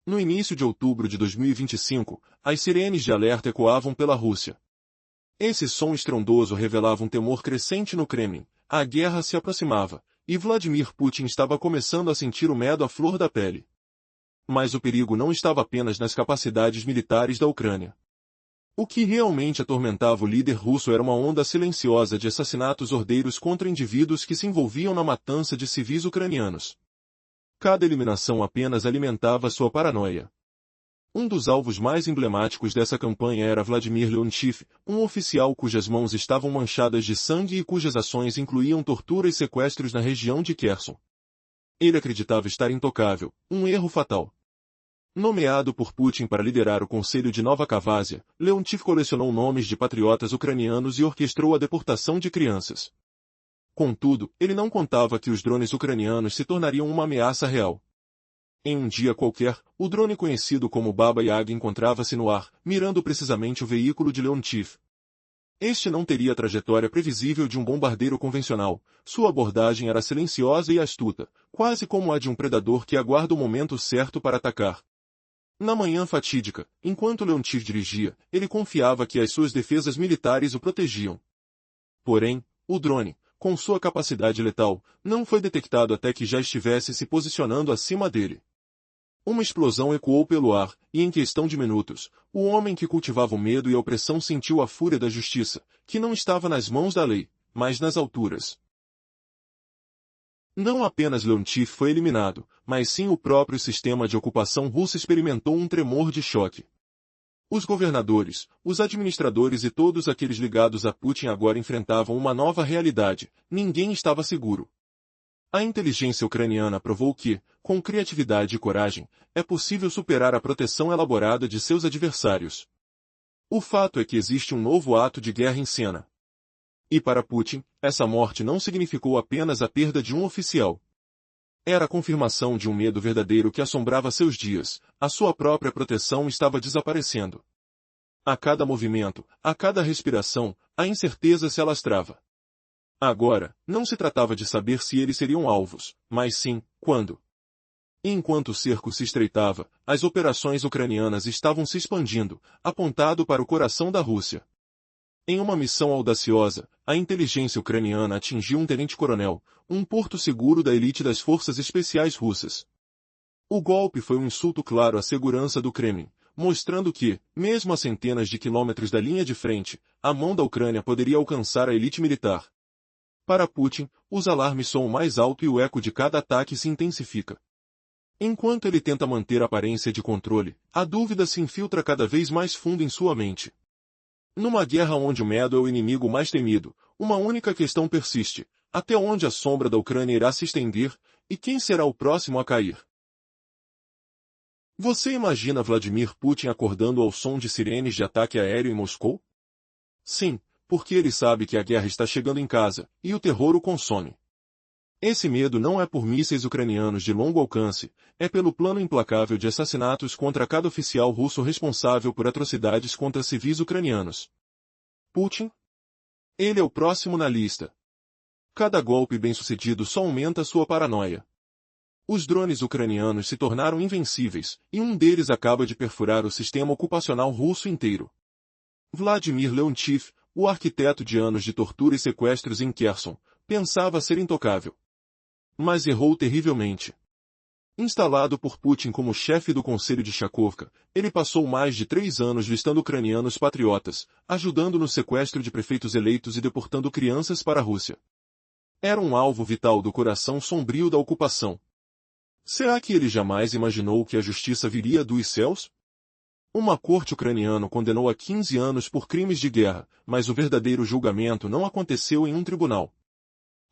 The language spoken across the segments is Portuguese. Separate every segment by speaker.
Speaker 1: No início de outubro de 2025, as sirenes de alerta ecoavam pela Rússia. Esse som estrondoso revelava um temor crescente no Kremlin. A guerra se aproximava, e Vladimir Putin estava começando a sentir o medo à flor da pele. Mas o perigo não estava apenas nas capacidades militares da Ucrânia. O que realmente atormentava o líder russo era uma onda silenciosa de assassinatos ordeiros contra indivíduos que se envolviam na matança de civis ucranianos. Cada eliminação apenas alimentava sua paranoia. Um dos alvos mais emblemáticos dessa campanha era Vladimir Leontiev, um oficial cujas mãos estavam manchadas de sangue e cujas ações incluíam tortura e sequestros na região de Kherson. Ele acreditava estar intocável, um erro fatal. Nomeado por Putin para liderar o Conselho de Nova Cavásia, Leontiev colecionou nomes de patriotas ucranianos e orquestrou a deportação de crianças. Contudo, ele não contava que os drones ucranianos se tornariam uma ameaça real. Em um dia qualquer, o drone conhecido como Baba Yaga encontrava-se no ar, mirando precisamente o veículo de Leontiev. Este não teria a trajetória previsível de um bombardeiro convencional. Sua abordagem era silenciosa e astuta, quase como a de um predador que aguarda o momento certo para atacar. Na manhã fatídica, enquanto Leontiev dirigia, ele confiava que as suas defesas militares o protegiam. Porém, o drone, com sua capacidade letal, não foi detectado até que já estivesse se posicionando acima dele. Uma explosão ecoou pelo ar, e em questão de minutos, o homem que cultivava o medo e a opressão sentiu a fúria da justiça, que não estava nas mãos da lei, mas nas alturas. Não apenas Leontiev foi eliminado, mas sim o próprio sistema de ocupação russo experimentou um tremor de choque. Os governadores, os administradores e todos aqueles ligados a Putin agora enfrentavam uma nova realidade: ninguém estava seguro. A inteligência ucraniana provou que, com criatividade e coragem, é possível superar a proteção elaborada de seus adversários. O fato é que existe um novo ato de guerra em cena. E para Putin, essa morte não significou apenas a perda de um oficial. Era a confirmação de um medo verdadeiro que assombrava seus dias: a sua própria proteção estava desaparecendo. A cada movimento, a cada respiração, a incerteza se alastrava. Agora, não se tratava de saber se eles seriam alvos, mas sim, quando. E enquanto o cerco se estreitava, as operações ucranianas estavam se expandindo, apontado para o coração da Rússia. Em uma missão audaciosa, a inteligência ucraniana atingiu um tenente-coronel, um porto seguro da elite das forças especiais russas. O golpe foi um insulto claro à segurança do Kremlin, mostrando que, mesmo a centenas de quilômetros da linha de frente, a mão da Ucrânia poderia alcançar a elite militar. Para Putin, os alarmes soam mais alto e o eco de cada ataque se intensifica. Enquanto ele tenta manter a aparência de controle, a dúvida se infiltra cada vez mais fundo em sua mente. Numa guerra onde o medo é o inimigo mais temido, uma única questão persiste: até onde a sombra da Ucrânia irá se estender, e quem será o próximo a cair? Você imagina Vladimir Putin acordando ao som de sirenes de ataque aéreo em Moscou? Sim, porque ele sabe que a guerra está chegando em casa, e o terror o consome. Esse medo não é por mísseis ucranianos de longo alcance, é pelo plano implacável de assassinatos contra cada oficial russo responsável por atrocidades contra civis ucranianos. Putin? Ele é o próximo na lista. Cada golpe bem-sucedido só aumenta sua paranoia. Os drones ucranianos se tornaram invencíveis, e um deles acaba de perfurar o sistema ocupacional russo inteiro. Vladimir Leontiev, o arquiteto de anos de tortura e sequestros em Kherson, pensava ser intocável. Mas errou terrivelmente. Instalado por Putin como chefe do Conselho de Shakovka, ele passou mais de 3 anos listando ucranianos patriotas, ajudando no sequestro de prefeitos eleitos e deportando crianças para a Rússia. Era um alvo vital do coração sombrio da ocupação. Será que ele jamais imaginou que a justiça viria dos céus? Uma corte ucraniana condenou a 15 anos por crimes de guerra, mas o verdadeiro julgamento não aconteceu em um tribunal.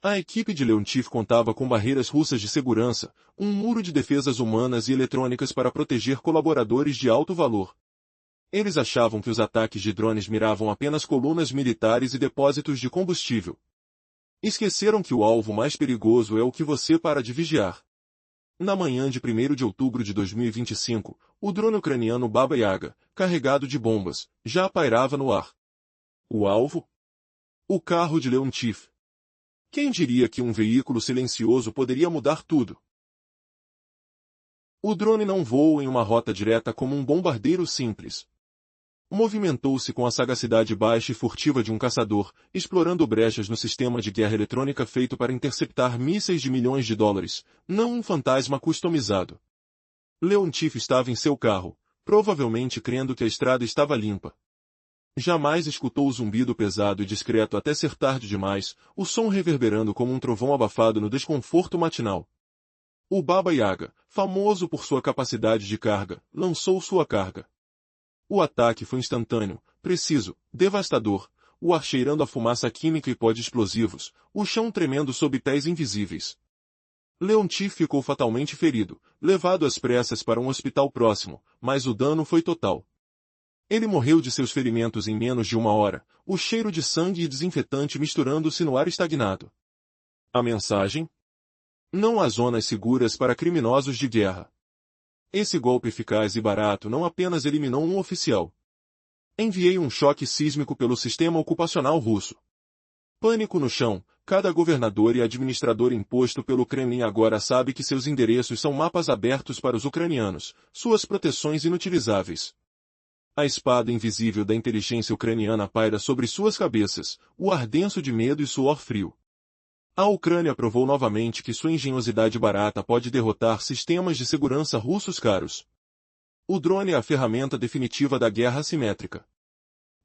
Speaker 1: A equipe de Leontiev contava com barreiras russas de segurança, um muro de defesas humanas e eletrônicas para proteger colaboradores de alto valor. Eles achavam que os ataques de drones miravam apenas colunas militares e depósitos de combustível. Esqueceram que o alvo mais perigoso é o que você para de vigiar. Na manhã de 1º de outubro de 2025, o drone ucraniano Baba Yaga, carregado de bombas, já pairava no ar. O alvo? O carro de Leontiev. Quem diria que um veículo silencioso poderia mudar tudo? O drone não voa em uma rota direta como um bombardeiro simples. Movimentou-se com a sagacidade baixa e furtiva de um caçador, explorando brechas no sistema de guerra eletrônica feito para interceptar mísseis de milhões de dólares, não um fantasma customizado. Leontief estava em seu carro, provavelmente crendo que a estrada estava limpa. Jamais escutou o zumbido pesado e discreto até ser tarde demais, o som reverberando como um trovão abafado no desconforto matinal. O Baba Yaga, famoso por sua capacidade de carga, lançou sua carga. O ataque foi instantâneo, preciso, devastador, o ar cheirando a fumaça química e pó de explosivos, o chão tremendo sob pés invisíveis. Leontief ficou fatalmente ferido, levado às pressas para um hospital próximo, mas o dano foi total. Ele morreu de seus ferimentos em menos de uma hora, o cheiro de sangue e desinfetante misturando-se no ar estagnado. A mensagem? Não há zonas seguras para criminosos de guerra. Esse golpe eficaz e barato não apenas eliminou um oficial. Enviei um choque sísmico pelo sistema ocupacional russo. Pânico no chão, cada governador e administrador imposto pelo Kremlin agora sabe que seus endereços são mapas abertos para os ucranianos, suas proteções inutilizáveis. A espada invisível da inteligência ucraniana paira sobre suas cabeças, o ar denso de medo e suor frio. A Ucrânia provou novamente que sua engenhosidade barata pode derrotar sistemas de segurança russos caros. O drone é a ferramenta definitiva da guerra assimétrica.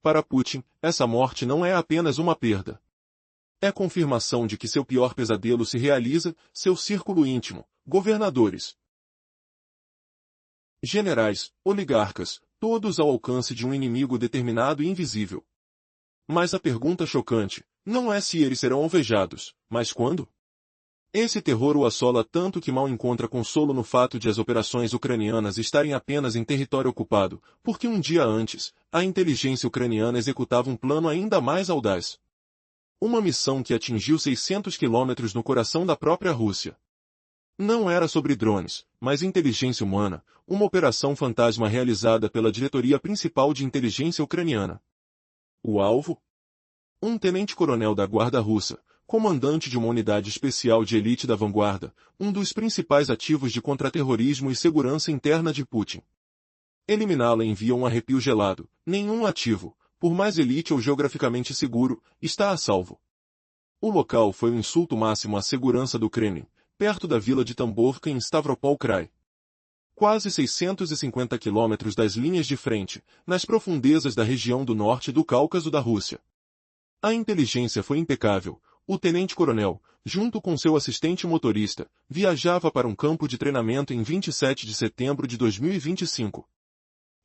Speaker 1: Para Putin, essa morte não é apenas uma perda. É confirmação de que seu pior pesadelo se realiza, seu círculo íntimo, governadores, generais, oligarcas, todos ao alcance de um inimigo determinado e invisível. Mas a pergunta chocante não é se eles serão alvejados, mas quando? Esse terror o assola tanto que mal encontra consolo no fato de as operações ucranianas estarem apenas em território ocupado, porque um dia antes, a inteligência ucraniana executava um plano ainda mais audaz. Uma missão que atingiu 600 quilômetros no coração da própria Rússia. Não era sobre drones, mas inteligência humana, uma operação fantasma realizada pela diretoria principal de inteligência ucraniana. O alvo? Um tenente-coronel da Guarda Russa, comandante de uma unidade especial de elite da vanguarda, um dos principais ativos de contra-terrorismo e segurança interna de Putin. Eliminá-la envia um arrepio gelado, nenhum ativo, por mais elite ou geograficamente seguro, está a salvo. O local foi um insulto máximo à segurança do Kremlin, perto da vila de Tamborka em Stavropol Krai. Quase 650 quilômetros das linhas de frente, nas profundezas da região do norte do Cáucaso da Rússia. A inteligência foi impecável. O tenente-coronel, junto com seu assistente motorista, viajava para um campo de treinamento em 27 de setembro de 2025.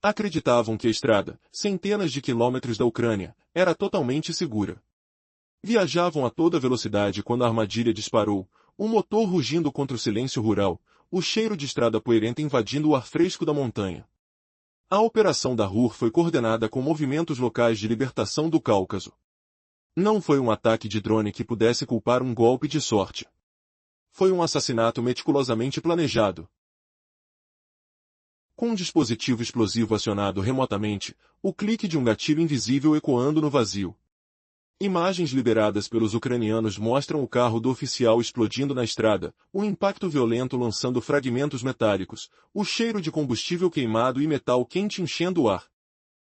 Speaker 1: Acreditavam que a estrada, centenas de quilômetros da Ucrânia, era totalmente segura. Viajavam a toda velocidade quando a armadilha disparou, o motor rugindo contra o silêncio rural, o cheiro de estrada poeirenta invadindo o ar fresco da montanha. A operação da RUR foi coordenada com movimentos locais de libertação do Cáucaso. Não foi um ataque de drone que pudesse culpar um golpe de sorte. Foi um assassinato meticulosamente planejado. Com um dispositivo explosivo acionado remotamente, o clique de um gatilho invisível ecoando no vazio. Imagens liberadas pelos ucranianos mostram o carro do oficial explodindo na estrada, o impacto violento lançando fragmentos metálicos, o cheiro de combustível queimado e metal quente enchendo o ar.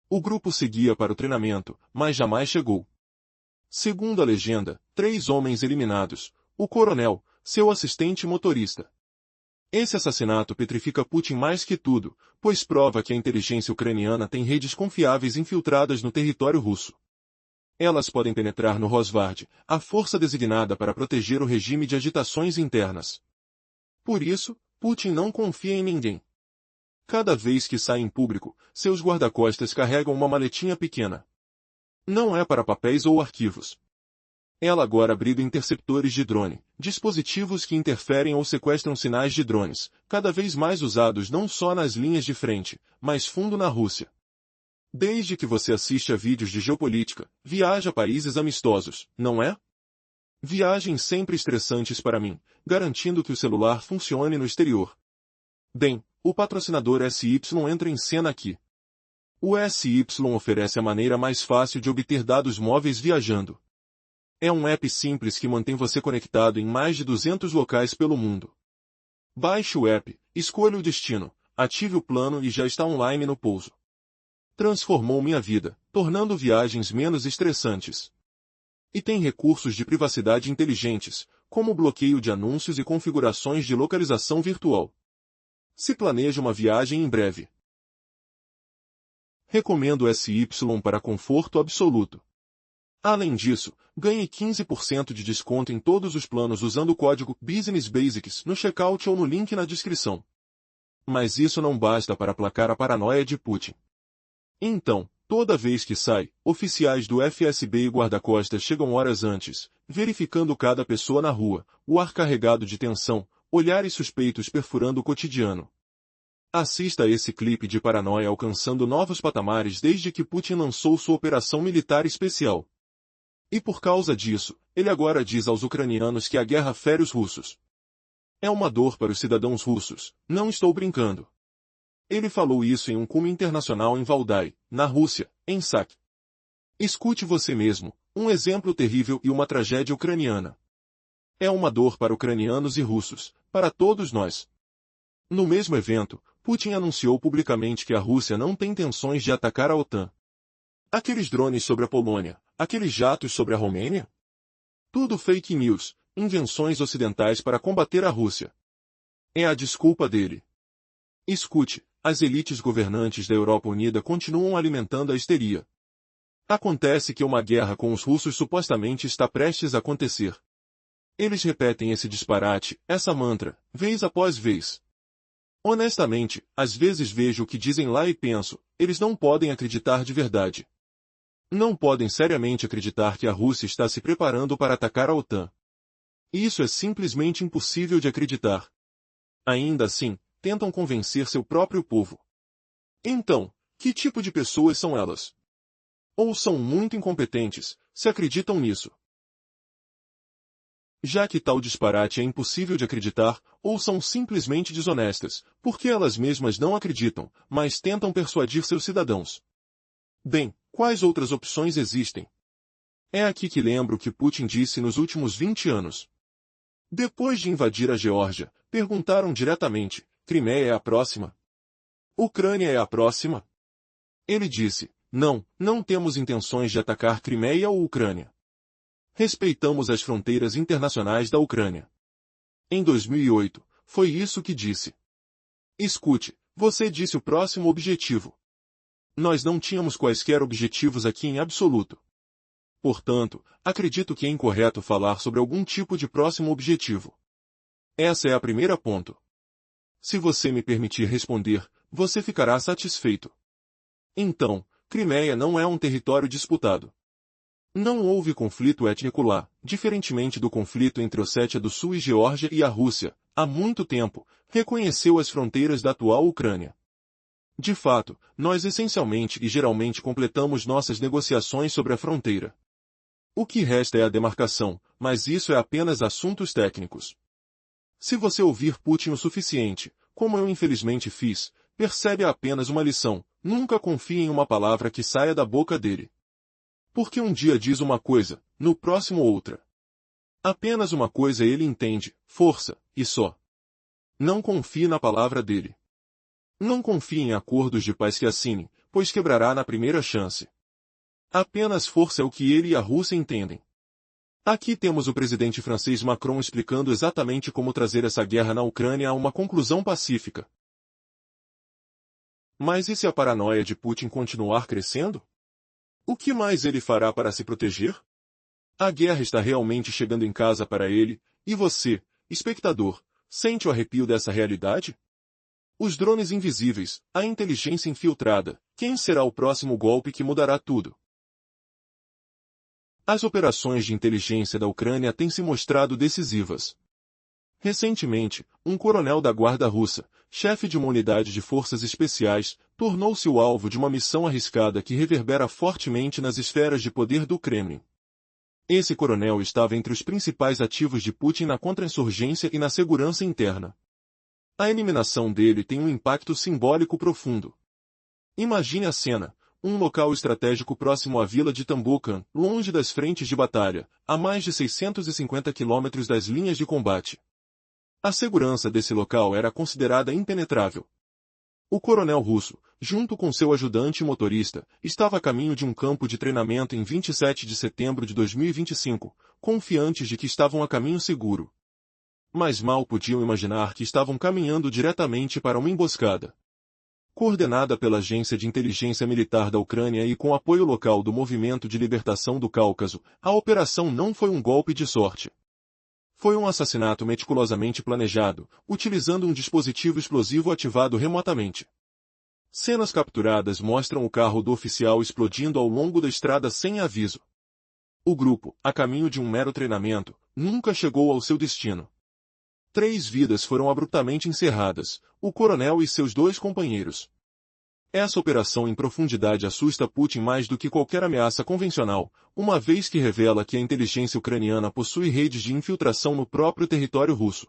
Speaker 1: O grupo seguia para o treinamento, mas jamais chegou. Segundo a legenda, 3 homens eliminados, o coronel, seu assistente motorista. Esse assassinato petrifica Putin mais que tudo, pois prova que a inteligência ucraniana tem redes confiáveis infiltradas no território russo. Elas podem penetrar no Rosvard, a força designada para proteger o regime de agitações internas. Por isso, Putin não confia em ninguém. Cada vez que sai em público, seus guarda-costas carregam uma maletinha pequena. Não é para papéis ou arquivos. Ela agora abriga interceptores de drone, dispositivos que interferem ou sequestram sinais de drones, cada vez mais usados não só nas linhas de frente, mas fundo na Rússia. Desde que você assiste a vídeos de geopolítica, viaja a países amistosos, não é? Viagens sempre estressantes para mim, garantindo que o celular funcione no exterior. Bem, o patrocinador SY entra em cena aqui. O SY oferece a maneira mais fácil de obter dados móveis viajando. É um app simples que mantém você conectado em mais de 200 locais pelo mundo. Baixe o app, escolha o destino, ative o plano e já está online no pouso. Transformou minha vida, tornando viagens menos estressantes. E tem recursos de privacidade inteligentes, como bloqueio de anúncios e configurações de localização virtual. Se planeja uma viagem em breve. Recomendo SY para conforto absoluto. Além disso, ganhe 15% de desconto em todos os planos usando o código Business Basics no checkout ou no link na descrição. Mas isso não basta para aplacar a paranoia de Putin. Então, toda vez que sai, oficiais do FSB e guarda-costas chegam horas antes, verificando cada pessoa na rua, o ar carregado de tensão, olhares suspeitos perfurando o cotidiano. Assista a esse clipe de paranoia alcançando novos patamares desde que Putin lançou sua operação militar especial. E por causa disso, ele agora diz aos ucranianos que a guerra fere os russos. É uma dor para os cidadãos russos, não estou brincando. Ele falou isso em um cume internacional em Valdai, na Rússia, em Sak. Escute você mesmo, um exemplo terrível e uma tragédia ucraniana. É uma dor para ucranianos e russos, para todos nós. No mesmo evento, Putin anunciou publicamente que a Rússia não tem intenções de atacar a OTAN. Aqueles drones sobre a Polônia, aqueles jatos sobre a Romênia? Tudo fake news, invenções ocidentais para combater a Rússia. É a desculpa dele. Escute, as elites governantes da Europa Unida continuam alimentando a histeria. Acontece que uma guerra com os russos supostamente está prestes a acontecer. Eles repetem esse disparate, essa mantra, vez após vez. Honestamente, às vezes vejo o que dizem lá e penso, eles não podem acreditar de verdade. Não podem seriamente acreditar que a Rússia está se preparando para atacar a OTAN. Isso é simplesmente impossível de acreditar. Ainda assim, tentam convencer seu próprio povo. Então, que tipo de pessoas são elas? Ou são muito incompetentes, se acreditam nisso? Já que tal disparate é impossível de acreditar, ou são simplesmente desonestas, porque elas mesmas não acreditam, mas tentam persuadir seus cidadãos. Bem, quais outras opções existem? É aqui que lembro o que Putin disse nos últimos 20 anos. Depois de invadir a Geórgia, perguntaram diretamente, Crimeia é a próxima? Ucrânia é a próxima? Ele disse, não temos intenções de atacar Crimeia ou Ucrânia. Respeitamos as fronteiras internacionais da Ucrânia. Em 2008, foi isso que disse. Escute, você disse o próximo objetivo. Nós não tínhamos quaisquer objetivos aqui em absoluto. Portanto, acredito que é incorreto falar sobre algum tipo de próximo objetivo. Essa é a primeira ponto. Se você me permitir responder, você ficará satisfeito. Então, Crimeia não é um território disputado. Não houve conflito étnico lá, diferentemente do conflito entre Ossétia do Sul e Geórgia e a Rússia, há muito tempo, reconheceu as fronteiras da atual Ucrânia. De fato, nós essencialmente e geralmente completamos nossas negociações sobre a fronteira. O que resta é a demarcação, mas isso é apenas assuntos técnicos. Se você ouvir Putin o suficiente, como eu infelizmente fiz, percebe apenas uma lição, nunca confie em uma palavra que saia da boca dele. Porque um dia diz uma coisa, no próximo outra. Apenas uma coisa ele entende, força, e só. Não confie na palavra dele. Não confie em acordos de paz que assine, pois quebrará na primeira chance. Apenas força é o que ele e a Rússia entendem. Aqui temos o presidente francês Macron explicando exatamente como trazer essa guerra na Ucrânia a uma conclusão pacífica. Mas e se a paranoia de Putin continuar crescendo? O que mais ele fará para se proteger? A guerra está realmente chegando em casa para ele, e você, espectador, sente o arrepio dessa realidade? Os drones invisíveis, a inteligência infiltrada, quem será o próximo golpe que mudará tudo? As operações de inteligência da Ucrânia têm se mostrado decisivas. Recentemente, um coronel da Guarda Russa, chefe de uma unidade de forças especiais, tornou-se o alvo de uma missão arriscada que reverbera fortemente nas esferas de poder do Kremlin. Esse coronel estava entre os principais ativos de Putin na contra-insurgência e na segurança interna. A eliminação dele tem um impacto simbólico profundo. Imagine a cena, um local estratégico próximo à vila de Tambukan, longe das frentes de batalha, a mais de 650 quilômetros das linhas de combate. A segurança desse local era considerada impenetrável. O coronel russo, junto com seu ajudante e motorista, estava a caminho de um campo de treinamento em 27 de setembro de 2025, confiantes de que estavam a caminho seguro. Mas mal podiam imaginar que estavam caminhando diretamente para uma emboscada. Coordenada pela Agência de Inteligência Militar da Ucrânia e com apoio local do Movimento de Libertação do Cáucaso, a operação não foi um golpe de sorte. Foi um assassinato meticulosamente planejado, utilizando um dispositivo explosivo ativado remotamente. Cenas capturadas mostram o carro do oficial explodindo ao longo da estrada sem aviso. O grupo, a caminho de um mero treinamento, nunca chegou ao seu destino. 3 vidas foram abruptamente encerradas, o coronel e seus 2 companheiros. Essa operação em profundidade assusta Putin mais do que qualquer ameaça convencional, uma vez que revela que a inteligência ucraniana possui redes de infiltração no próprio território russo.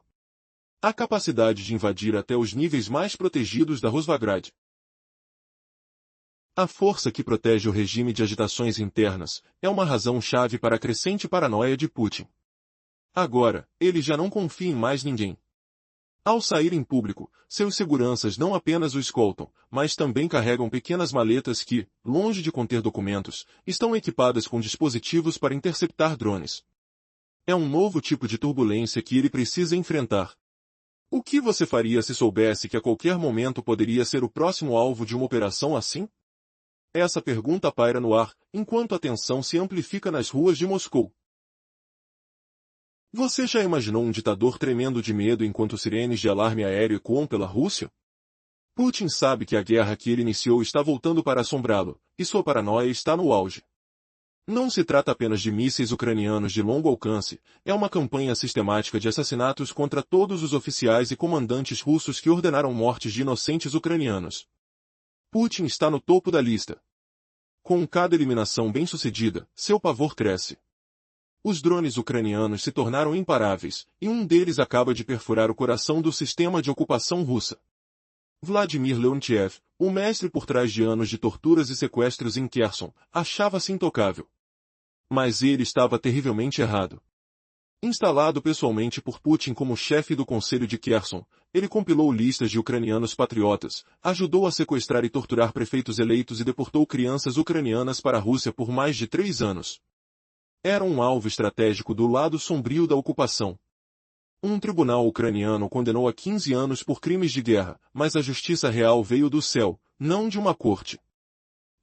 Speaker 1: A capacidade de invadir até os níveis mais protegidos da Rosvograd. A força que protege o regime de agitações internas é uma razão-chave para a crescente paranoia de Putin. Agora, ele já não confia em mais ninguém. Ao sair em público, seus seguranças não apenas o escoltam, mas também carregam pequenas maletas que, longe de conter documentos, estão equipadas com dispositivos para interceptar drones. É um novo tipo de turbulência que ele precisa enfrentar. O que você faria se soubesse que a qualquer momento poderia ser o próximo alvo de uma operação assim? Essa pergunta paira no ar, enquanto a tensão se amplifica nas ruas de Moscou. Você já imaginou um ditador tremendo de medo enquanto sirenes de alarme aéreo ecoam pela Rússia? Putin sabe que a guerra que ele iniciou está voltando para assombrá-lo, e sua paranoia está no auge. Não se trata apenas de mísseis ucranianos de longo alcance, é uma campanha sistemática de assassinatos contra todos os oficiais e comandantes russos que ordenaram mortes de inocentes ucranianos. Putin está no topo da lista. Com cada eliminação bem-sucedida, seu pavor cresce. Os drones ucranianos se tornaram imparáveis, e um deles acaba de perfurar o coração do sistema de ocupação russa. Vladimir Leontiev, o mestre por trás de anos de torturas e sequestros em Kherson, achava-se intocável. Mas ele estava terrivelmente errado. Instalado pessoalmente por Putin como chefe do Conselho de Kherson, ele compilou listas de ucranianos patriotas, ajudou a sequestrar e torturar prefeitos eleitos e deportou crianças ucranianas para a Rússia por mais de 3 anos. Era um alvo estratégico do lado sombrio da ocupação. Um tribunal ucraniano o condenou a 15 anos por crimes de guerra, mas a justiça real veio do céu, não de uma corte.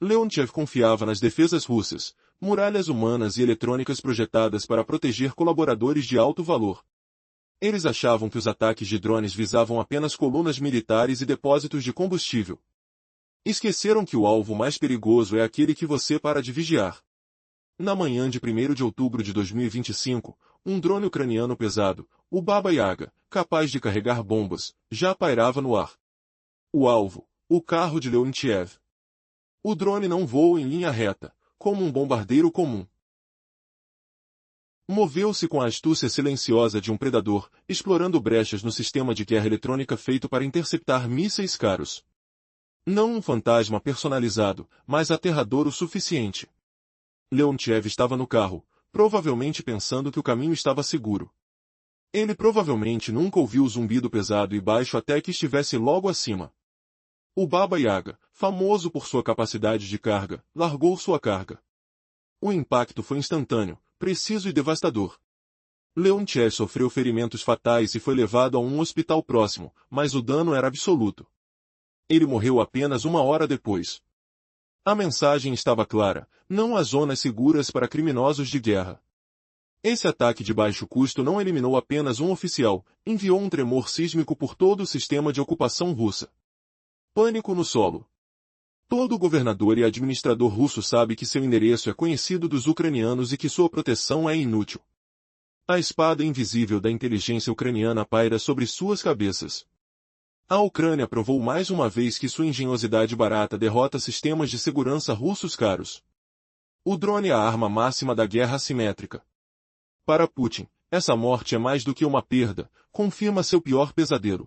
Speaker 1: Leontiev confiava nas defesas russas, muralhas humanas e eletrônicas projetadas para proteger colaboradores de alto valor. Eles achavam que os ataques de drones visavam apenas colunas militares e depósitos de combustível. Esqueceram que o alvo mais perigoso é aquele que você para de vigiar. Na manhã de 1º de outubro de 2025, um drone ucraniano pesado, o Baba Yaga, capaz de carregar bombas, já pairava no ar. O alvo, o carro de Leontiev. O drone não voa em linha reta, como um bombardeiro comum. Moveu-se com a astúcia silenciosa de um predador, explorando brechas no sistema de guerra eletrônica feito para interceptar mísseis caros. Não um fantasma personalizado, mas aterrador o suficiente. Leontiev estava no carro, provavelmente pensando que o caminho estava seguro. Ele provavelmente nunca ouviu o zumbido pesado e baixo até que estivesse logo acima. O Baba Yaga, famoso por sua capacidade de carga, largou sua carga. O impacto foi instantâneo, preciso e devastador. Leontiev sofreu ferimentos fatais e foi levado a um hospital próximo, mas o dano era absoluto. Ele morreu apenas 1 hora depois. A mensagem estava clara: não há zonas seguras para criminosos de guerra. Esse ataque de baixo custo não eliminou apenas um oficial, enviou um tremor sísmico por todo o sistema de ocupação russa. Pânico no solo. Todo governador e administrador russo sabe que seu endereço é conhecido dos ucranianos e que sua proteção é inútil. A espada invisível da inteligência ucraniana paira sobre suas cabeças. A Ucrânia provou mais uma vez que sua engenhosidade barata derrota sistemas de segurança russos caros. O drone é a arma máxima da guerra assimétrica. Para Putin, essa morte é mais do que uma perda, confirma seu pior pesadelo.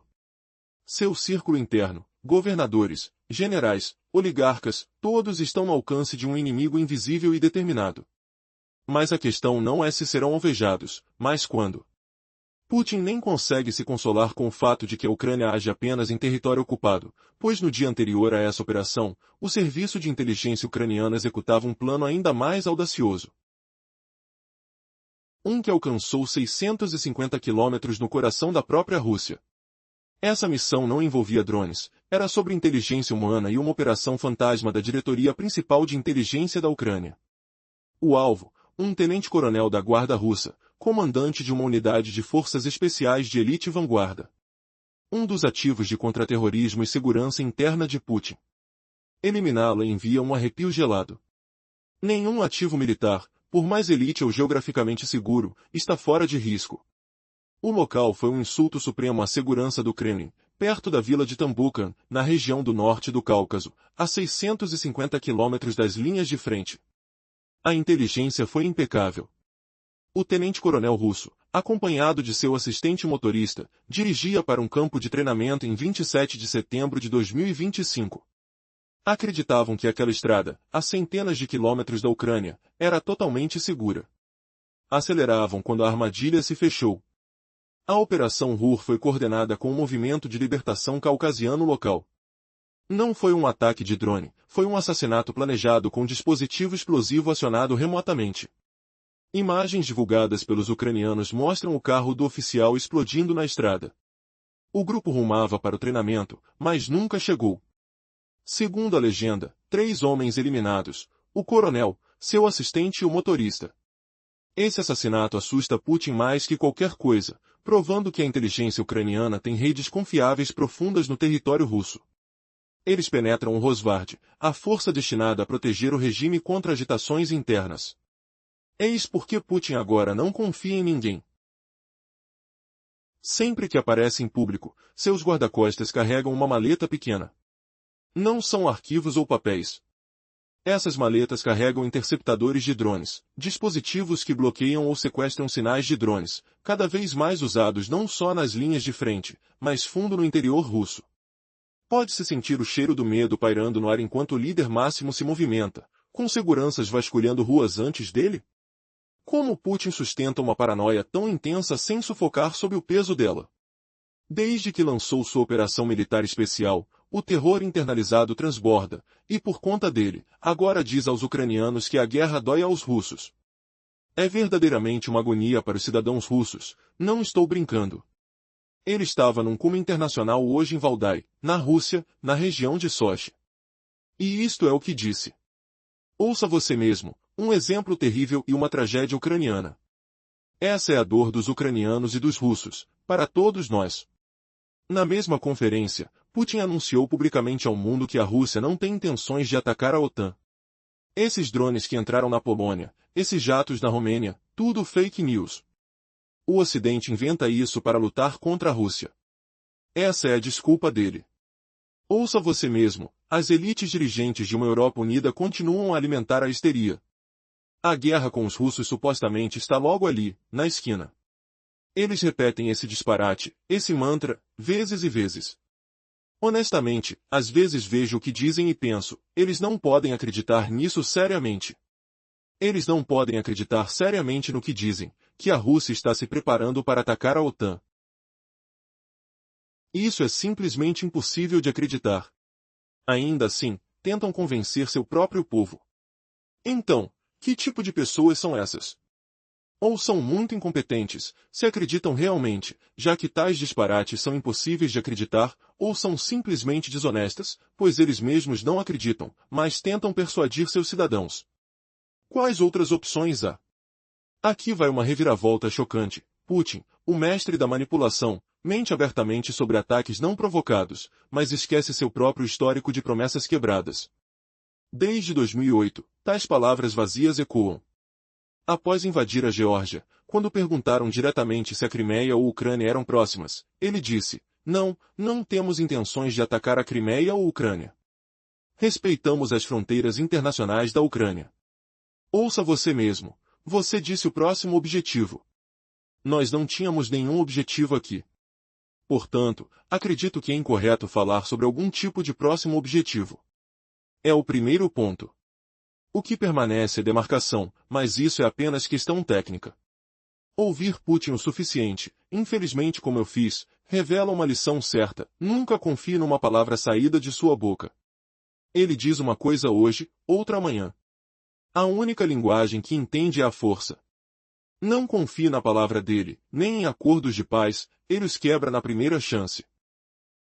Speaker 1: Seu círculo interno, governadores, generais, oligarcas, todos estão no alcance de um inimigo invisível e determinado. Mas a questão não é se serão alvejados, mas quando. Putin nem consegue se consolar com o fato de que a Ucrânia age apenas em território ocupado, pois no dia anterior a essa operação, o serviço de inteligência ucraniano executava um plano ainda mais audacioso. Um que alcançou 650 quilômetros no coração da própria Rússia. Essa missão não envolvia drones, era sobre inteligência humana e uma operação fantasma da Diretoria Principal de Inteligência da Ucrânia. O alvo, um tenente-coronel da Guarda Russa, comandante de uma unidade de forças especiais de elite vanguarda. Um dos ativos de contra-terrorismo e segurança interna de Putin. Eliminá-lo envia um arrepio gelado. Nenhum ativo militar, por mais elite ou geograficamente seguro, está fora de risco. O local foi um insulto supremo à segurança do Kremlin, perto da vila de Tambukan, na região do norte do Cáucaso, a 650 quilômetros das linhas de frente. A inteligência foi impecável. O tenente-coronel russo, acompanhado de seu assistente motorista, dirigia para um campo de treinamento em 27 de setembro de 2025. Acreditavam que aquela estrada, a centenas de quilômetros da Ucrânia, era totalmente segura. Aceleravam quando a armadilha se fechou. A Operação Ruhr foi coordenada com o Movimento de Libertação Caucasiano local. Não foi um ataque de drone, foi um assassinato planejado com dispositivo explosivo acionado remotamente. Imagens divulgadas pelos ucranianos mostram o carro do oficial explodindo na estrada. O grupo rumava para o treinamento, mas nunca chegou. Segundo a legenda, 3 homens eliminados, o coronel, seu assistente e o motorista. Esse assassinato assusta Putin mais que qualquer coisa, provando que a inteligência ucraniana tem redes confiáveis profundas no território russo. Eles penetram o Rosvard, a força destinada a proteger o regime contra agitações internas. Eis porque Putin agora não confia em ninguém. Sempre que aparece em público, seus guarda-costas carregam uma maleta pequena. Não são arquivos ou papéis. Essas maletas carregam interceptadores de drones, dispositivos que bloqueiam ou sequestram sinais de drones, cada vez mais usados não só nas linhas de frente, mas fundo no interior russo. Pode-se sentir o cheiro do medo pairando no ar enquanto o líder máximo se movimenta, com seguranças vasculhando ruas antes dele? Como Putin sustenta uma paranoia tão intensa sem sufocar sob o peso dela? Desde que lançou sua operação militar especial, o terror internalizado transborda, e por conta dele, agora diz aos ucranianos que a guerra dói aos russos. É verdadeiramente uma agonia para os cidadãos russos, não estou brincando. Ele estava num cume internacional hoje em Valdai, na Rússia, na região de Sochi. E isto é o que disse. Ouça você mesmo, um exemplo terrível e uma tragédia ucraniana. Essa é a dor dos ucranianos e dos russos, para todos nós. Na mesma conferência, Putin anunciou publicamente ao mundo que a Rússia não tem intenções de atacar a OTAN. Esses drones que entraram na Polônia, esses jatos na Romênia, tudo fake news. O Ocidente inventa isso para lutar contra a Rússia. Essa é a desculpa dele. Ouça você mesmo, as elites dirigentes de uma Europa unida continuam a alimentar a histeria. A guerra com os russos supostamente está logo ali, na esquina. Eles repetem esse disparate, esse mantra, vezes e vezes. Honestamente, às vezes vejo o que dizem e penso, eles não podem acreditar nisso seriamente. Eles não podem acreditar seriamente no que dizem, que a Rússia está se preparando para atacar a OTAN. Isso é simplesmente impossível de acreditar. Ainda assim, tentam convencer seu próprio povo. Então, que tipo de pessoas são essas? Ou são muito incompetentes, se acreditam realmente, já que tais disparates são impossíveis de acreditar, ou são simplesmente desonestas, pois eles mesmos não acreditam, mas tentam persuadir seus cidadãos. Quais outras opções há? Aqui vai uma reviravolta chocante. Putin, o mestre da manipulação, mente abertamente sobre ataques não provocados, mas esquece seu próprio histórico de promessas quebradas. Desde 2008, tais palavras vazias ecoam. Após invadir a Geórgia, quando perguntaram diretamente se a Crimeia ou a Ucrânia eram próximas, ele disse, não temos intenções de atacar a Crimeia ou a Ucrânia. Respeitamos as fronteiras internacionais da Ucrânia. Ouça você mesmo, você disse o próximo objetivo. Nós não tínhamos nenhum objetivo aqui. Portanto, acredito que é incorreto falar sobre algum tipo de próximo objetivo. É o primeiro ponto. O que permanece é demarcação, mas isso é apenas questão técnica. Ouvir Putin o suficiente, infelizmente como eu fiz, revela uma lição certa: nunca confie numa palavra saída de sua boca. Ele diz uma coisa hoje, outra amanhã. A única linguagem que entende é a força. Não confie na palavra dele, nem em acordos de paz, ele os quebra na primeira chance.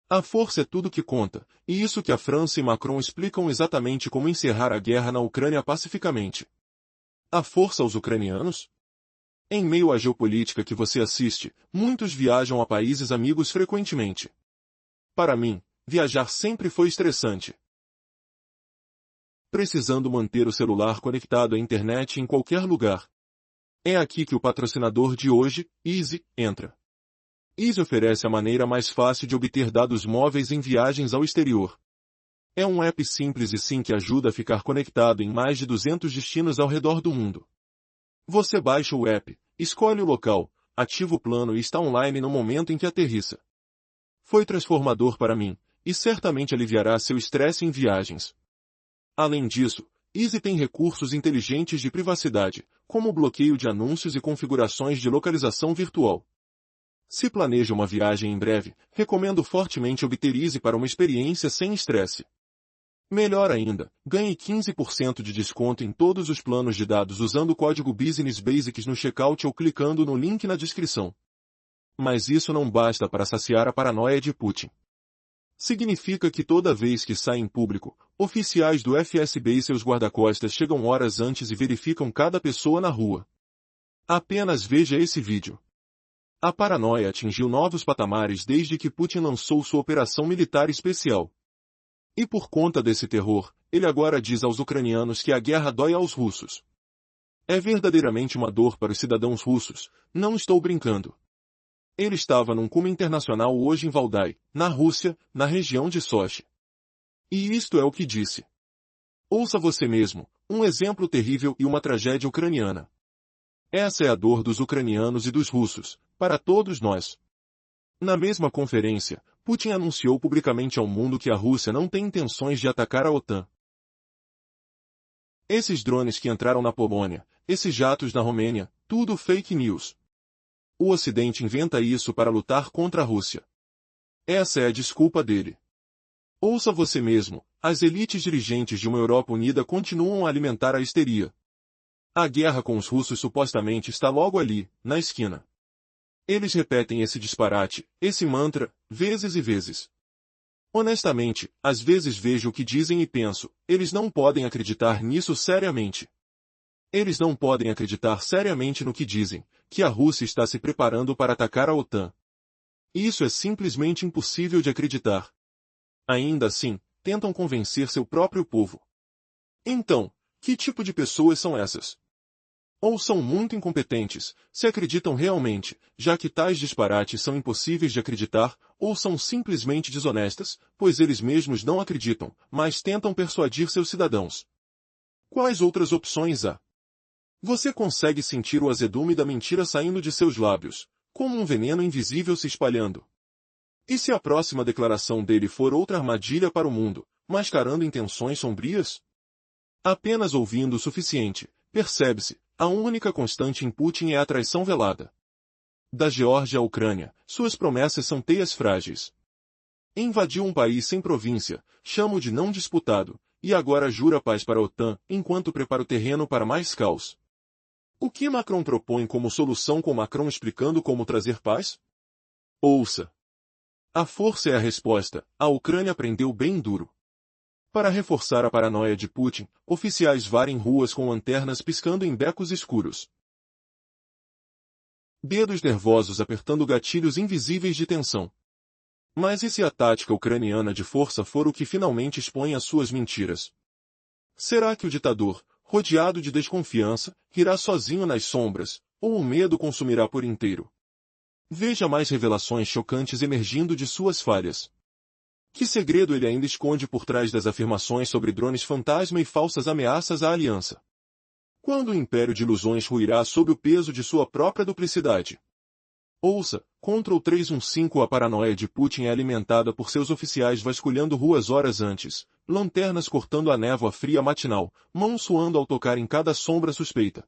Speaker 1: A força é tudo que conta, e isso que a França e Macron explicam exatamente como encerrar a guerra na Ucrânia pacificamente. A força aos ucranianos? Em meio à geopolítica que você assiste, muitos viajam a países amigos frequentemente. Para mim, viajar sempre foi estressante. Precisando manter o celular conectado à internet em qualquer lugar. É aqui que o patrocinador de hoje, Easy, entra. Easy oferece a maneira mais fácil de obter dados móveis em viagens ao exterior. É um app simples e sim que ajuda a ficar conectado em mais de 200 destinos ao redor do mundo. Você baixa o app, escolhe o local, ativa o plano e está online no momento em que aterrissa. Foi transformador para mim, e certamente aliviará seu estresse em viagens. Além disso, Easy tem recursos inteligentes de privacidade, como o bloqueio de anúncios e configurações de localização virtual. Se planeja uma viagem em breve, recomendo fortemente obter Easy para uma experiência sem estresse. Melhor ainda, ganhe 15% de desconto em todos os planos de dados usando o código Business Basics no checkout ou clicando no link na descrição. Mas isso não basta para saciar a paranoia de Putin. Significa que toda vez que sai em público, oficiais do FSB e seus guarda-costas chegam horas antes e verificam cada pessoa na rua. Apenas veja esse vídeo. A paranoia atingiu novos patamares desde que Putin lançou sua operação militar especial. E por conta desse terror, ele agora diz aos ucranianos que a guerra dói aos russos. É verdadeiramente uma dor para os cidadãos russos, não estou brincando. Ele estava num cume internacional hoje em Valdai, na Rússia, na região de Sochi. E isto é o que disse. Ouça você mesmo, um exemplo terrível e uma tragédia ucraniana. Essa é a dor dos ucranianos e dos russos, para todos nós. Na mesma conferência, Putin anunciou publicamente ao mundo que a Rússia não tem intenções de atacar a OTAN. Esses drones que entraram na Polônia, esses jatos na Romênia, tudo fake news. O Ocidente inventa isso para lutar contra a Rússia. Essa é a desculpa dele. Ouça você mesmo, as elites dirigentes de uma Europa unida continuam a alimentar a histeria. A guerra com os russos supostamente está logo ali, na esquina. Eles repetem esse disparate, esse mantra, vezes e vezes. Honestamente, às vezes vejo o que dizem e penso, eles não podem acreditar nisso seriamente. Eles não podem acreditar seriamente no que dizem, que a Rússia está se preparando para atacar a OTAN. Isso é simplesmente impossível de acreditar. Ainda assim, tentam convencer seu próprio povo. Então, que tipo de pessoas são essas? Ou são muito incompetentes, se acreditam realmente, já que tais disparates são impossíveis de acreditar, ou são simplesmente desonestas, pois eles mesmos não acreditam, mas tentam persuadir seus cidadãos. Quais outras opções há? Você consegue sentir o azedume da mentira saindo de seus lábios, como um veneno invisível se espalhando. E se a próxima declaração dele for outra armadilha para o mundo, mascarando intenções sombrias? Apenas ouvindo o suficiente, percebe-se, a única constante em Putin é a traição velada. Da Geórgia à Ucrânia, suas promessas são teias frágeis. Invadiu um país sem província, chama-o de não disputado, e agora jura paz para a OTAN, enquanto prepara o terreno para mais caos. O que Macron propõe como solução com Macron explicando como trazer paz? Ouça. A força é a resposta, a Ucrânia prendeu bem duro. Para reforçar a paranoia de Putin, oficiais varrem ruas com lanternas piscando em becos escuros. Dedos nervosos apertando gatilhos invisíveis de tensão. Mas e se a tática ucraniana de força for o que finalmente expõe as suas mentiras? Será que o ditador, rodeado de desconfiança, irá sozinho nas sombras, ou o medo consumirá por inteiro? Veja mais revelações chocantes emergindo de suas falhas. Que segredo ele ainda esconde por trás das afirmações sobre drones fantasma e falsas ameaças à aliança? Quando o império de ilusões ruirá sob o peso de sua própria duplicidade? Ouça, Ctrl 315. A paranoia de Putin é alimentada por seus oficiais vasculhando ruas horas antes, lanternas cortando a névoa fria matinal, mãos suando ao tocar em cada sombra suspeita.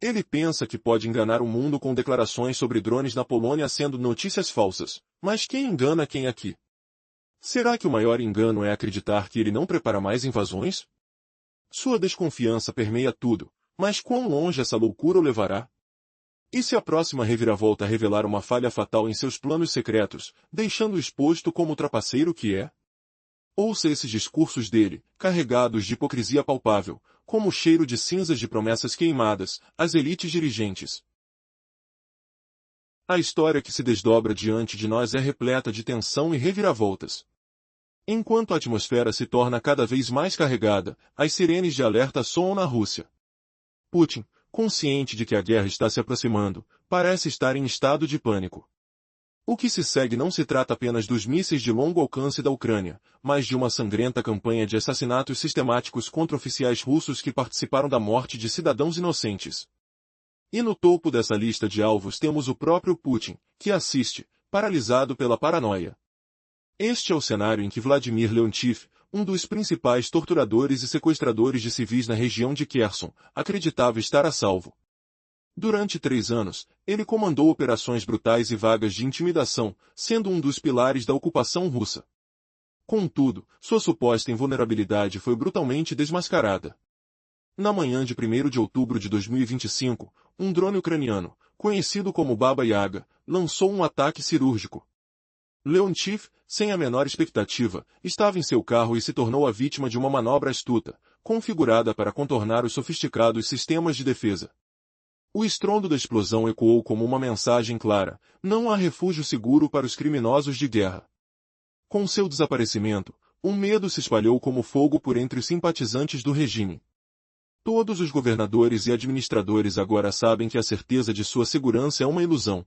Speaker 1: Ele pensa que pode enganar o mundo com declarações sobre drones na Polônia sendo notícias falsas. Mas quem engana quem aqui? Será que o maior engano é acreditar que ele não prepara mais invasões? Sua desconfiança permeia tudo, mas quão longe essa loucura o levará? E se a próxima reviravolta revelar uma falha fatal em seus planos secretos, deixando-o exposto como o trapaceiro que é? Ouça esses discursos dele, carregados de hipocrisia palpável, como o cheiro de cinzas de promessas queimadas, às elites dirigentes. A história que se desdobra diante de nós é repleta de tensão e reviravoltas. Enquanto a atmosfera se torna cada vez mais carregada, as sirenes de alerta soam na Rússia. Putin, consciente de que a guerra está se aproximando, parece estar em estado de pânico. O que se segue não se trata apenas dos mísseis de longo alcance da Ucrânia, mas de uma sangrenta campanha de assassinatos sistemáticos contra oficiais russos que participaram da morte de cidadãos inocentes. E no topo dessa lista de alvos temos o próprio Putin, que assiste, paralisado pela paranoia. Este é o cenário em que Vladimir Leontiev, um dos principais torturadores e sequestradores de civis na região de Kherson, acreditava estar a salvo. Durante 3 anos, ele comandou operações brutais e vagas de intimidação, sendo um dos pilares da ocupação russa. Contudo, sua suposta invulnerabilidade foi brutalmente desmascarada. Na manhã de 1º de outubro de 2025, um drone ucraniano, conhecido como Baba Yaga, lançou um ataque cirúrgico. Leontiev, sem a menor expectativa, estava em seu carro e se tornou a vítima de uma manobra astuta, configurada para contornar os sofisticados sistemas de defesa. O estrondo da explosão ecoou como uma mensagem clara: não há refúgio seguro para os criminosos de guerra. Com seu desaparecimento, um medo se espalhou como fogo por entre os simpatizantes do regime. Todos os governadores e administradores agora sabem que a certeza de sua segurança é uma ilusão.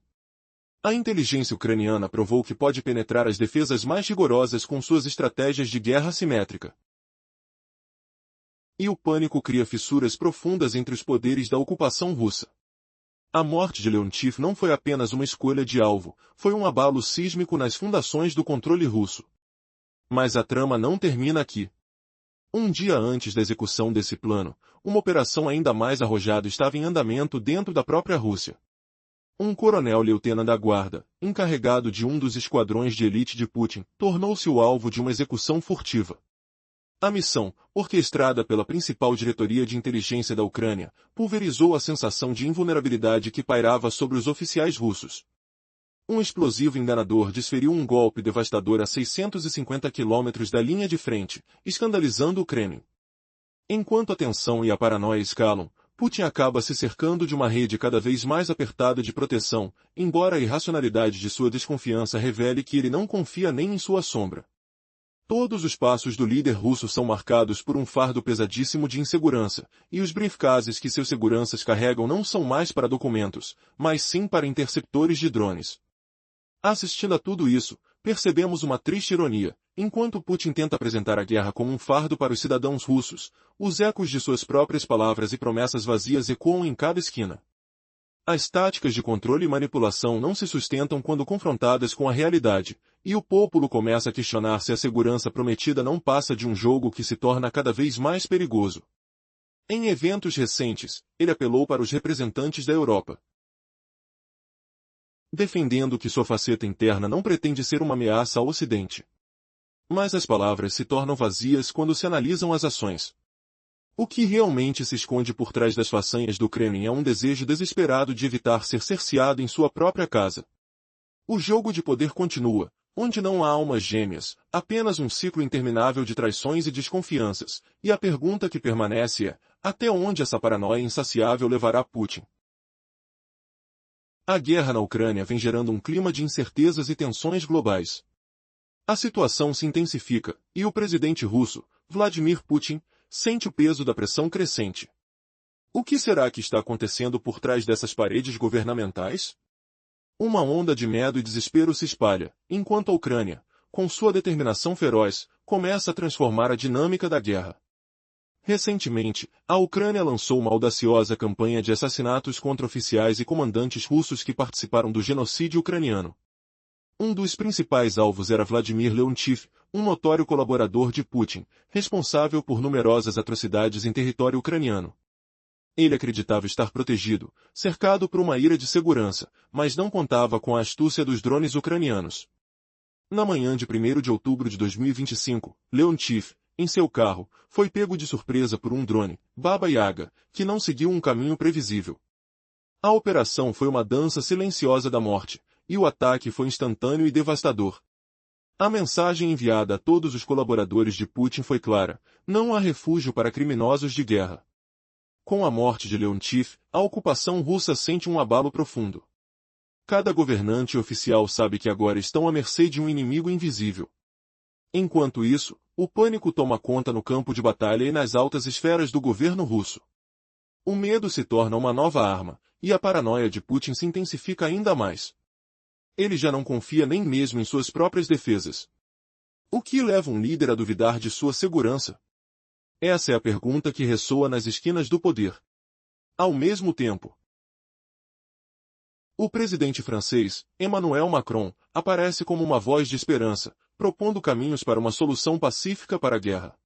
Speaker 1: A inteligência ucraniana provou que pode penetrar as defesas mais rigorosas com suas estratégias de guerra assimétrica. E o pânico cria fissuras profundas entre os poderes da ocupação russa. A morte de Leontiev não foi apenas uma escolha de alvo, foi um abalo sísmico nas fundações do controle russo. Mas a trama não termina aqui. Um dia antes da execução desse plano, uma operação ainda mais arrojada estava em andamento dentro da própria Rússia. Um coronel-leutena da guarda, encarregado de um dos esquadrões de elite de Putin, tornou-se o alvo de uma execução furtiva. A missão, orquestrada pela principal diretoria de inteligência da Ucrânia, pulverizou a sensação de invulnerabilidade que pairava sobre os oficiais russos. Um explosivo enganador desferiu um golpe devastador a 650 quilômetros da linha de frente, escandalizando o Kremlin. Enquanto a tensão e a paranoia escalam, Putin acaba se cercando de uma rede cada vez mais apertada de proteção, embora a irracionalidade de sua desconfiança revele que ele não confia nem em sua sombra. Todos os passos do líder russo são marcados por um fardo pesadíssimo de insegurança, e os briefcases que seus seguranças carregam não são mais para documentos, mas sim para interceptores de drones. Assistindo a tudo isso, percebemos uma triste ironia. Enquanto Putin tenta apresentar a guerra como um fardo para os cidadãos russos, os ecos de suas próprias palavras e promessas vazias ecoam em cada esquina. As táticas de controle e manipulação não se sustentam quando confrontadas com a realidade, e o povo começa a questionar se a segurança prometida não passa de um jogo que se torna cada vez mais perigoso. Em eventos recentes, ele apelou para os representantes da Europa, defendendo que sua faceta interna não pretende ser uma ameaça ao Ocidente. Mas as palavras se tornam vazias quando se analisam as ações. O que realmente se esconde por trás das façanhas do Kremlin é um desejo desesperado de evitar ser cerceado em sua própria casa. O jogo de poder continua, onde não há almas gêmeas, apenas um ciclo interminável de traições e desconfianças, e a pergunta que permanece é: até onde essa paranoia insaciável levará Putin? A guerra na Ucrânia vem gerando um clima de incertezas e tensões globais. A situação se intensifica, e o presidente russo, Vladimir Putin, sente o peso da pressão crescente. O que será que está acontecendo por trás dessas paredes governamentais? Uma onda de medo e desespero se espalha, enquanto a Ucrânia, com sua determinação feroz, começa a transformar a dinâmica da guerra. Recentemente, a Ucrânia lançou uma audaciosa campanha de assassinatos contra oficiais e comandantes russos que participaram do genocídio ucraniano. Um dos principais alvos era Vladimir Leontiev, um notório colaborador de Putin, responsável por numerosas atrocidades em território ucraniano. Ele acreditava estar protegido, cercado por uma ilha de segurança, mas não contava com a astúcia dos drones ucranianos. Na manhã de 1º de outubro de 2025, Leontief, em seu carro, foi pego de surpresa por um drone, Baba Yaga, que não seguiu um caminho previsível. A operação foi uma dança silenciosa da morte, e o ataque foi instantâneo e devastador. A mensagem enviada a todos os colaboradores de Putin foi clara: não há refúgio para criminosos de guerra. Com a morte de Leontief, a ocupação russa sente um abalo profundo. Cada governante e oficial sabe que agora estão à mercê de um inimigo invisível. Enquanto isso, o pânico toma conta no campo de batalha e nas altas esferas do governo russo. O medo se torna uma nova arma, e a paranoia de Putin se intensifica ainda mais. Ele já não confia nem mesmo em suas próprias defesas. O que leva um líder a duvidar de sua segurança? Essa é a pergunta que ressoa nas esquinas do poder. Ao mesmo tempo, o presidente francês, Emmanuel Macron, aparece como uma voz de esperança, propondo caminhos para uma solução pacífica para a guerra.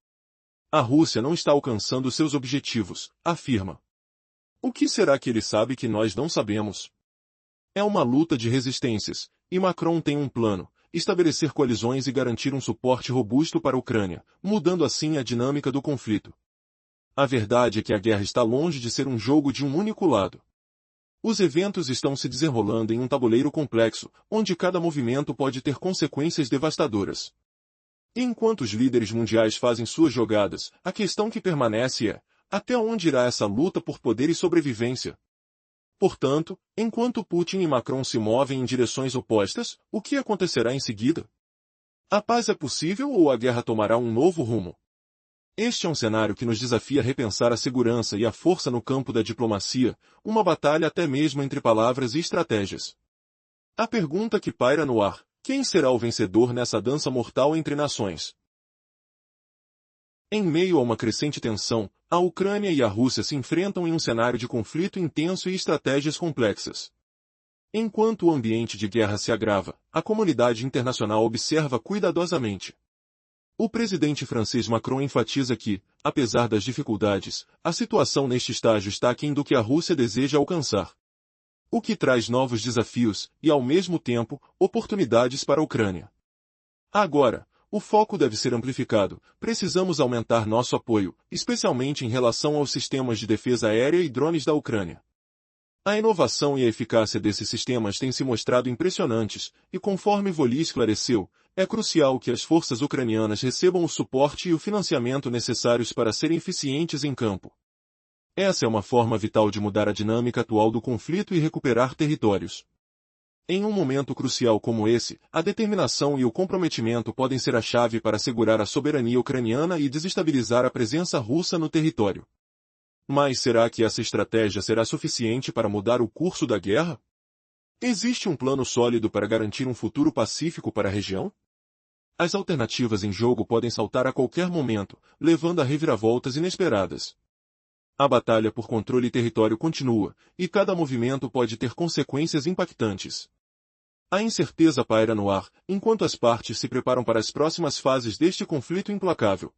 Speaker 1: A Rússia não está alcançando seus objetivos, afirma. O que será que ele sabe que nós não sabemos? É uma luta de resistências, e Macron tem um plano: estabelecer coalizões e garantir um suporte robusto para a Ucrânia, mudando assim a dinâmica do conflito. A verdade é que a guerra está longe de ser um jogo de um único lado. Os eventos estão se desenrolando em um tabuleiro complexo, onde cada movimento pode ter consequências devastadoras. Enquanto os líderes mundiais fazem suas jogadas, a questão que permanece é: até onde irá essa luta por poder e sobrevivência? Portanto, enquanto Putin e Macron se movem em direções opostas, o que acontecerá em seguida? A paz é possível ou a guerra tomará um novo rumo? Este é um cenário que nos desafia a repensar a segurança e a força no campo da diplomacia, uma batalha até mesmo entre palavras e estratégias. A pergunta que paira no ar: quem será o vencedor nessa dança mortal entre nações? Em meio a uma crescente tensão, a Ucrânia e a Rússia se enfrentam em um cenário de conflito intenso e estratégias complexas. Enquanto o ambiente de guerra se agrava, a comunidade internacional observa cuidadosamente. O presidente francês Macron enfatiza que, apesar das dificuldades, a situação neste estágio está aquém do que a Rússia deseja alcançar. O que traz novos desafios e, ao mesmo tempo, oportunidades para a Ucrânia. Agora, o foco deve ser amplificado. Precisamos aumentar nosso apoio, especialmente em relação aos sistemas de defesa aérea e drones da Ucrânia. A inovação e a eficácia desses sistemas têm se mostrado impressionantes, e conforme Voli esclareceu, é crucial que as forças ucranianas recebam o suporte e o financiamento necessários para serem eficientes em campo. Essa é uma forma vital de mudar a dinâmica atual do conflito e recuperar territórios. Em um momento crucial como esse, a determinação e o comprometimento podem ser a chave para assegurar a soberania ucraniana e desestabilizar a presença russa no território. Mas será que essa estratégia será suficiente para mudar o curso da guerra? Existe um plano sólido para garantir um futuro pacífico para a região? As alternativas em jogo podem saltar a qualquer momento, levando a reviravoltas inesperadas. A batalha por controle e território continua, e cada movimento pode ter consequências impactantes. A incerteza paira no ar, enquanto as partes se preparam para as próximas fases deste conflito implacável.